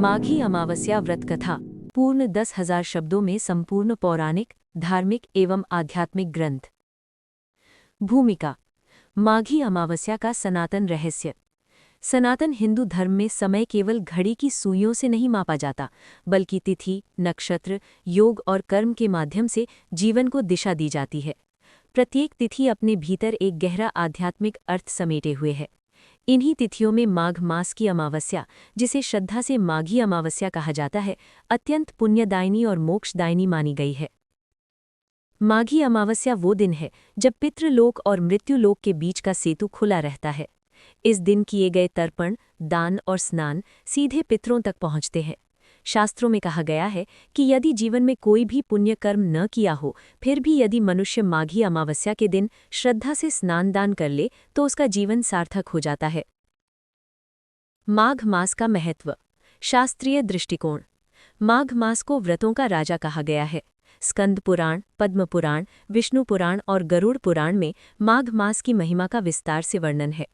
माघी अमावस्या व्रत कथा पूर्ण 10,000 शब्दों में संपूर्ण पौराणिक, धार्मिक एवं आध्यात्मिक ग्रंथ। भूमिका। माघी अमावस्या का सनातन रहस्य। सनातन हिंदू धर्म में समय केवल घड़ी की सुइयों से नहीं मापा जाता, बल्कि तिथि, नक्षत्र, योग और कर्म के माध्यम से जीवन को दिशा दी जाती है। प्रत्येक तिथि अपने भीतर एक गहरा आध्यात्मिक अर्थ समेटे हुए है। इन्हीं तिथियों में माघ मास की अमावस्या, जिसे श्रद्धा से माघी अमावस्या कहा जाता है, अत्यंत पुण्यदायिनी और मोक्षदायिनी मानी गई है। माघी अमावस्या वो दिन है जब पितृलोक और मृत्युलोक के बीच का सेतु खुला रहता है। इस दिन किए गए तर्पण, दान और स्नान सीधे पितरों तक पहुंचते हैं। शास्त्रों में कहा गया है कि यदि जीवन में कोई भी पुण्य कर्म न किया हो, फिर भी यदि मनुष्य माघी अमावस्या के दिन श्रद्धा से स्नान दान कर ले तो उसका जीवन सार्थक हो जाता है। माघ मास का महत्व। शास्त्रीय दृष्टिकोण। माघ मास को व्रतों का राजा कहा गया है। स्कंद पुराण, पद्म पुराण, विष्णु पुराण और गरुड़ पुराण में माघ मास की महिमा का विस्तार से वर्णन है।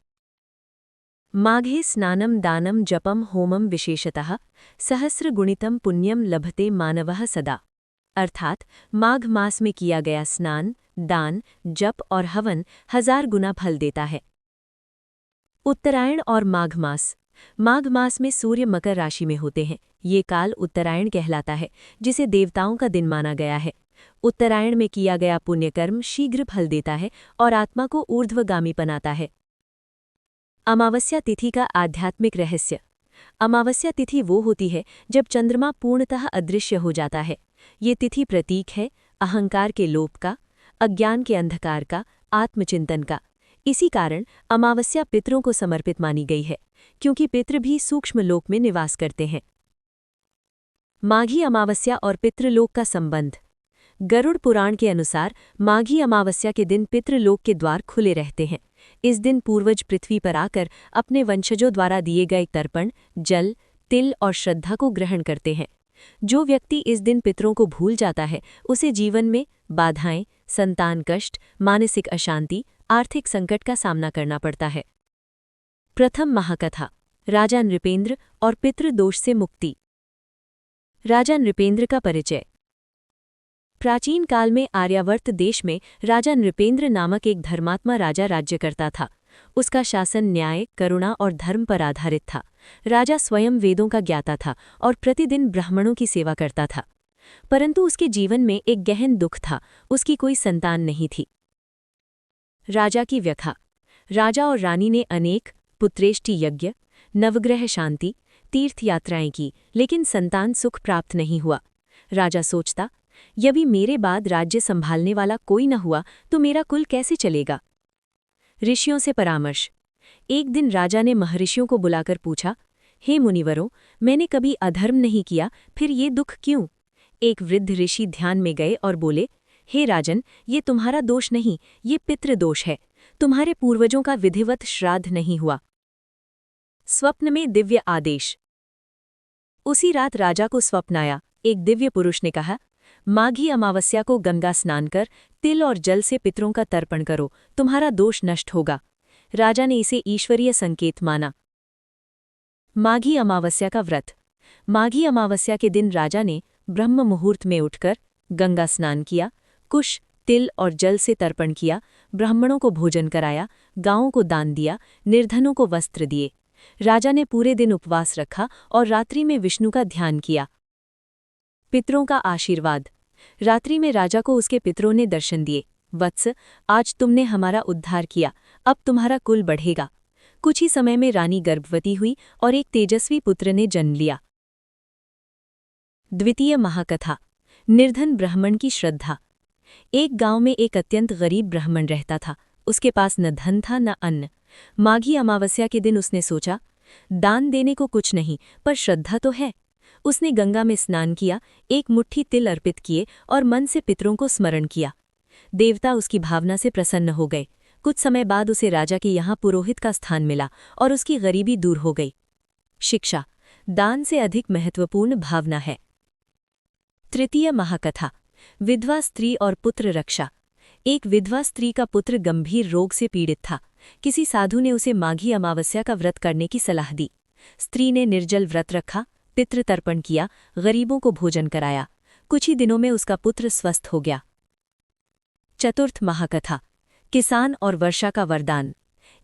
माघे स्नानम दानम जपम होमम विशेषतः सहस्रगुणितम पुण्यम लभते मानवः सदा। अर्थात माघ मास में किया गया स्नान, दान, जप और हवन 1000 गुना फल देता है। उत्तरायण और माघ मास। माघ मास में सूर्य मकर राशि में होते हैं। ये काल उत्तरायण कहलाता है, जिसे देवताओं का दिन माना गया है। उत्तरायण में किया गया पुण्यकर्म शीघ्र फल देता है और आत्मा को ऊर्ध्वगामी बनाता है। अमावस्या तिथि का आध्यात्मिक रहस्य। अमावस्या तिथि वो होती है जब चंद्रमा पूर्णतः अदृश्य हो जाता है। ये तिथि प्रतीक है अहंकार के लोप का, अज्ञान के अंधकार का, आत्मचिंतन का। इसी कारण अमावस्या पितरों को समर्पित मानी गई है, क्योंकि पितृ भी सूक्ष्म लोक में निवास करते हैं। माघी अमावस्या और पितृलोक का संबंध। गरुड़ पुराण के अनुसार माघी अमावस्या के दिन पितृलोक के द्वार खुले रहते हैं। इस दिन पूर्वज पृथ्वी पर आकर अपने वंशजों द्वारा दिए गए तर्पण, जल, तिल और श्रद्धा को ग्रहण करते हैं। जो व्यक्ति इस दिन पितरों को भूल जाता है, उसे जीवन में बाधाएं, संतान कष्ट, मानसिक अशांति, आर्थिक संकट का सामना करना पड़ता है। प्रथम महाकथा। राजा नृपेंद्र और पितृदोष से मुक्ति। राजा नृपेंद्र का परिचय। प्राचीन काल में आर्यावर्त देश में राजा नृपेंद्र नामक एक धर्मात्मा राजा राज्य करता था। उसका शासन न्याय, करुणा और धर्म पर आधारित था। राजा स्वयं वेदों का ज्ञाता था और प्रतिदिन ब्राह्मणों की सेवा करता था। परंतु उसके जीवन में एक गहन दुख था, उसकी कोई संतान नहीं थी। राजा की व्यथा। राजा और रानी ने अनेक पुत्रेष्टि यज्ञ, नवग्रह शांति, तीर्थ यात्राएं की, लेकिन संतान सुख प्राप्त नहीं हुआ। राजा सोचता, यदि मेरे बाद राज्य संभालने वाला कोई न हुआ तो मेरा कुल कैसे चलेगा। ऋषियों से परामर्श। एक दिन राजा ने महर्षियों को बुलाकर पूछा, हे मुनिवरों, मैंने कभी अधर्म नहीं किया, फिर ये दुख क्यों। एक वृद्ध ऋषि ध्यान में गए और बोले, हे राजन, ये तुम्हारा दोष नहीं, ये पितृदोष है। तुम्हारे पूर्वजों का विधिवत श्राद्ध नहीं हुआ। स्वप्न में दिव्य आदेश। उसी रात राजा को स्वप्न आया। एक दिव्य पुरुष ने कहा, माघी अमावस्या को गंगा स्नान कर तिल और जल से पितरों का तर्पण करो, तुम्हारा दोष नष्ट होगा। राजा ने इसे ईश्वरीय संकेत माना। माघी अमावस्या का व्रत। माघी अमावस्या के दिन राजा ने ब्रह्म मुहूर्त में उठकर गंगा स्नान किया, कुश, तिल और जल से तर्पण किया, ब्राह्मणों को भोजन कराया, गांवों को दान दिया, निर्धनों को वस्त्र दिए। राजा ने पूरे दिन उपवास रखा और रात्रि में विष्णु का ध्यान किया। पितरों का आशीर्वाद। रात्रि में राजा को उसके पितरों ने दर्शन दिए। वत्स, आज तुमने हमारा उद्धार किया, अब तुम्हारा कुल बढ़ेगा। कुछ ही समय में रानी गर्भवती हुई और एक तेजस्वी पुत्र ने जन्म लिया। द्वितीय महाकथा। निर्धन ब्राह्मण की श्रद्धा। एक गांव में एक अत्यंत गरीब ब्राह्मण रहता था। उसके पास न धन था न अन्न। माघी अमावस्या के दिन उसने सोचा, दान देने को कुछ नहीं, पर श्रद्धा तो है। उसने गंगा में स्नान किया, एक मुट्ठी तिल अर्पित किए और मन से पितरों को स्मरण किया। देवता उसकी भावना से प्रसन्न हो गए। कुछ समय बाद उसे राजा के यहाँ पुरोहित का स्थान मिला और उसकी गरीबी दूर हो गई। शिक्षा। दान से अधिक महत्वपूर्ण भावना है। तृतीय महाकथा। विधवा स्त्री और पुत्र रक्षा। एक विधवा स्त्री का पुत्र गंभीर रोग से पीड़ित था। किसी साधु ने उसे माघी अमावस्या का व्रत करने की सलाह दी। स्त्री ने निर्जल व्रत रखा, पितृ तर्पण किया, गरीबों को भोजन कराया। कुछ ही दिनों में उसका पुत्र स्वस्थ हो गया। चतुर्थ महाकथा, किसान और वर्षा का वरदान।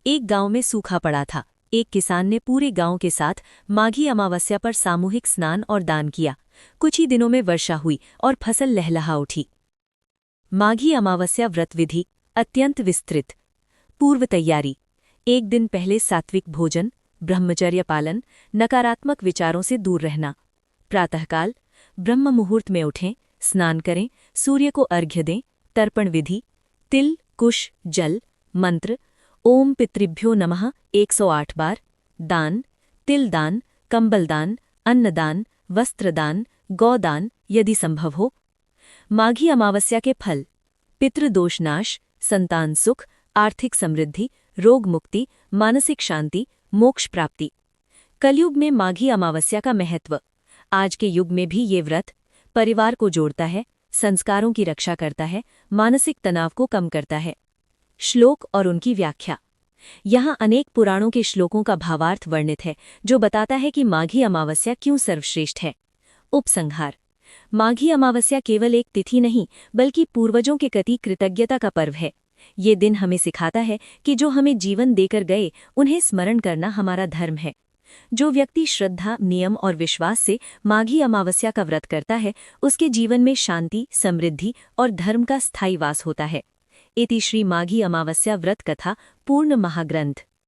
एक गांव में सूखा पड़ा था। एक किसान ने पूरे गांव के साथ माघी अमावस्या पर सामूहिक स्नान और दान किया। कुछ ही दिनों में वर्षा हुई और फसल लहलहा उठी। माघी अमावस्या व्रत विधि अत्यंत विस्तृत। पूर्व तैयारी। एक दिन पहले सात्विक भोजन, ब्रह्मचर्य पालन, नकारात्मक विचारों से दूर रहना। प्रातःकाल ब्रह्म मुहूर्त में उठें, स्नान करें, सूर्य को अर्घ्य दें। तर्पण विधि, तिल, कुश, जल, मंत्र ओम पितृभ्यो नमः 108 बार। दान, तिल दान, कंबल दान, अन्नदान, वस्त्रदान, गौदान यदि संभव हो। माघी अमावस्या के फल, पितृदोष नाश, संतान सुख, आर्थिक समृद्धि, रोग मुक्ति, मानसिक शांति, मोक्ष प्राप्ति। कलयुग में माघी अमावस्या का महत्व। आज के युग में भी ये व्रत परिवार को जोड़ता है, संस्कारों की रक्षा करता है, मानसिक तनाव को कम करता है। श्लोक और उनकी व्याख्या। यहाँ अनेक पुराणों के श्लोकों का भावार्थ वर्णित है, जो बताता है कि माघी अमावस्या क्यों सर्वश्रेष्ठ है। उपसंहार। माघी अमावस्या केवल एक तिथि नहीं, बल्कि पूर्वजों के प्रति कृतज्ञता का पर्व है। ये दिन हमें सिखाता है कि जो हमें जीवन देकर गए, उन्हें स्मरण करना हमारा धर्म है। जो व्यक्ति श्रद्धा, नियम और विश्वास से माघी अमावस्या का व्रत करता है, उसके जीवन में शांति, समृद्धि और धर्म का स्थायी वास होता है। इति श्री माघी अमावस्या व्रत कथा पूर्ण महाग्रंथ।